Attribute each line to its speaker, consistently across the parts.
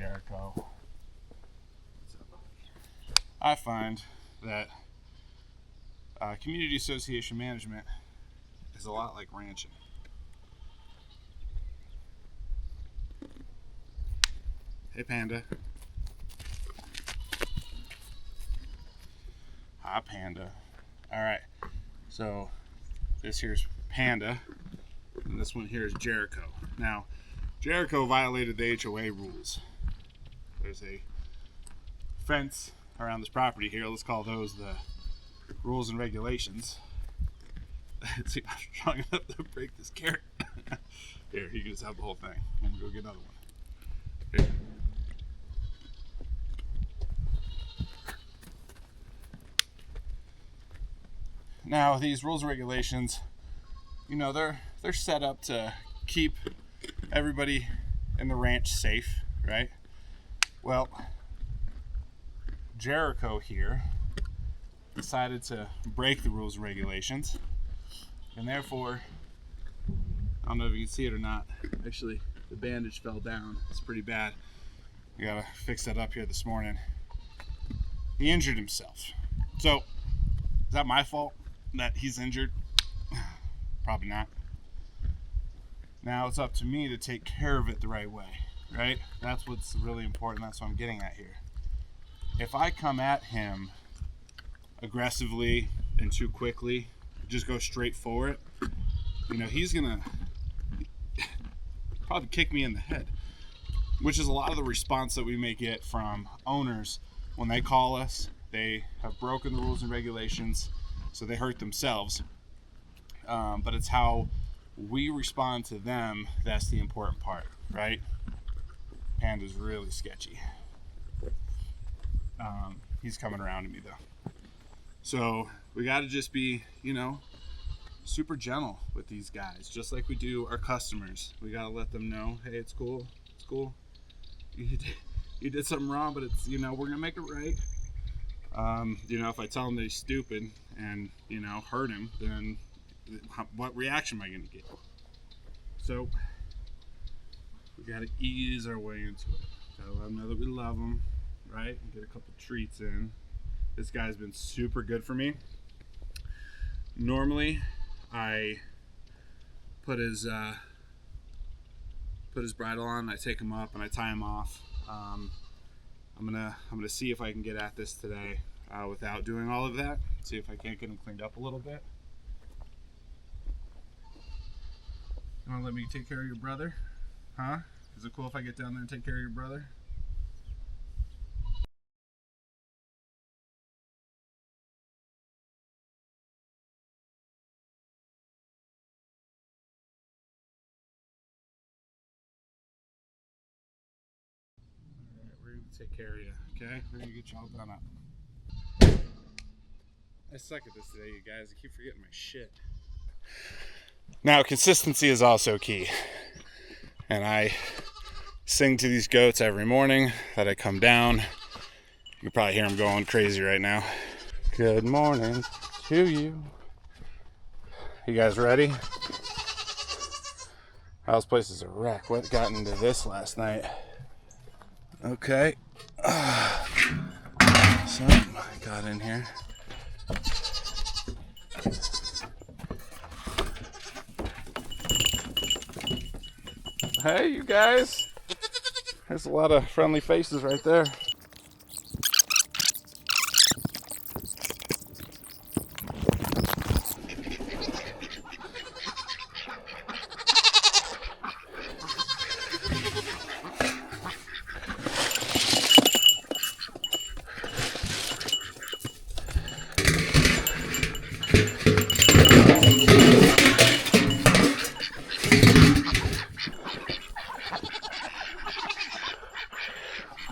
Speaker 1: Jericho. I find that community association management is a lot like Ranchin. Hey, Panda. Hi, Panda. All right, so this here's Panda, and this one here is Jericho. Now, Jericho violated the HOA rules. There's a fence around this property here. Let's call those the rules and regulations. Let's see if I'm strong enough to break this carrot. Here, you can just have the whole thing. I'm gonna go get another one. Here. Now, these rules and regulations, you know, they're set up to keep everybody in the ranch safe, right? Well, Jericho here decided to break the rules and regulations, and therefore, I don't know if you can see it or not, actually the bandage fell down. It's pretty bad. We gotta fix that up here this morning. He injured himself. So, is that my fault that he's injured? Probably not. Now it's up to me to take care of it the right way, right? That's what's really important. That's what I'm getting at here. If I come at him aggressively and too quickly, just go straight for it, you know, he's gonna probably kick me in the head, which is a lot of the response that we may get from owners when they call us. They have broken the rules and regulations, so they hurt themselves. But it's how we respond to them that's the important part, right? Panda's really sketchy. He's coming around to me though. So we got to just be, you know, super gentle with these guys, just like we do our customers. We got to let them know, hey, it's cool. It's cool. You did something wrong, but it's, you know, we're going to make it right. You know, if I tell him that he's stupid and, you know, hurt him, then what reaction am I going to get? So we got to ease our way into it. Got to let them know that we love them, right? And get a couple treats in. This guy's been super good for me. Normally, I put his bridle on, I take him up, and I tie him off. I'm gonna see if I can get at this today without doing all of that. See if I can't get him cleaned up a little bit. You wanna let me take care of your brother? Huh? Is it cool if I get down there and take care of your brother? Alright, we're gonna take care of you, okay? We're gonna get you all done up. I suck at this today, you guys. I keep forgetting my shit. Now, consistency is also key. And I sing to these goats every morning that I come down. You can probably hear them going crazy right now. Good morning to you. You guys ready? House place is a wreck. What got into this last night? Okay. Something got in here. Hey, you guys. There's a lot of friendly faces right there.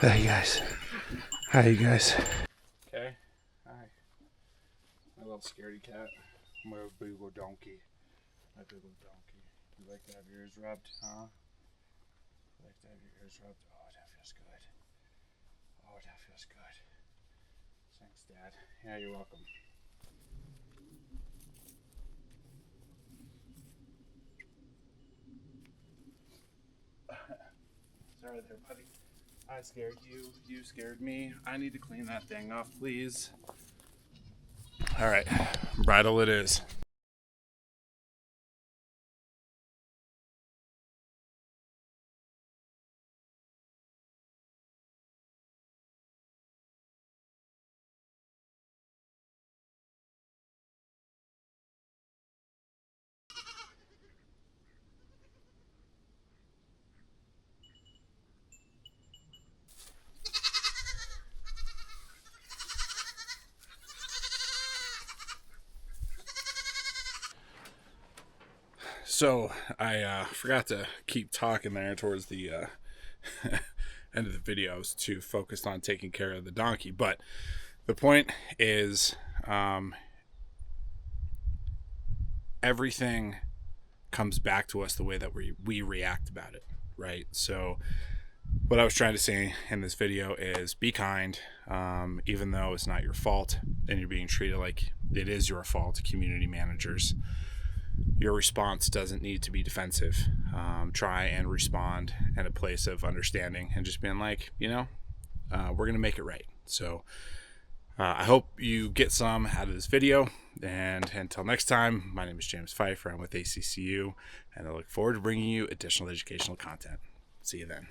Speaker 1: Hey guys. Hi you guys. Okay. Hi. My little scaredy cat. My big little donkey. My big little donkey. You like to have your ears rubbed, huh? You like to have your ears rubbed? Oh, that feels good. Oh, that feels good. Thanks, Dad. Yeah, you're welcome. Sorry there, buddy. I scared you. You scared me. I need to clean that thing off, please. All right, bridle it is. So I forgot to keep talking there towards the end of the video. I was too focused on taking care of the donkey. But the point is, everything comes back to us the way that we react about it, right? So what I was trying to say in this video is be kind, even though it's not your fault and you're being treated like it is your fault. Community managers, your response doesn't need to be defensive. Try and respond in a place of understanding and just being like, we're going to make it right. So I hope you get some out of this video. And until next time, my name is James Pfeiffer. I'm with ACCU, and I look forward to bringing you additional educational content. See you then.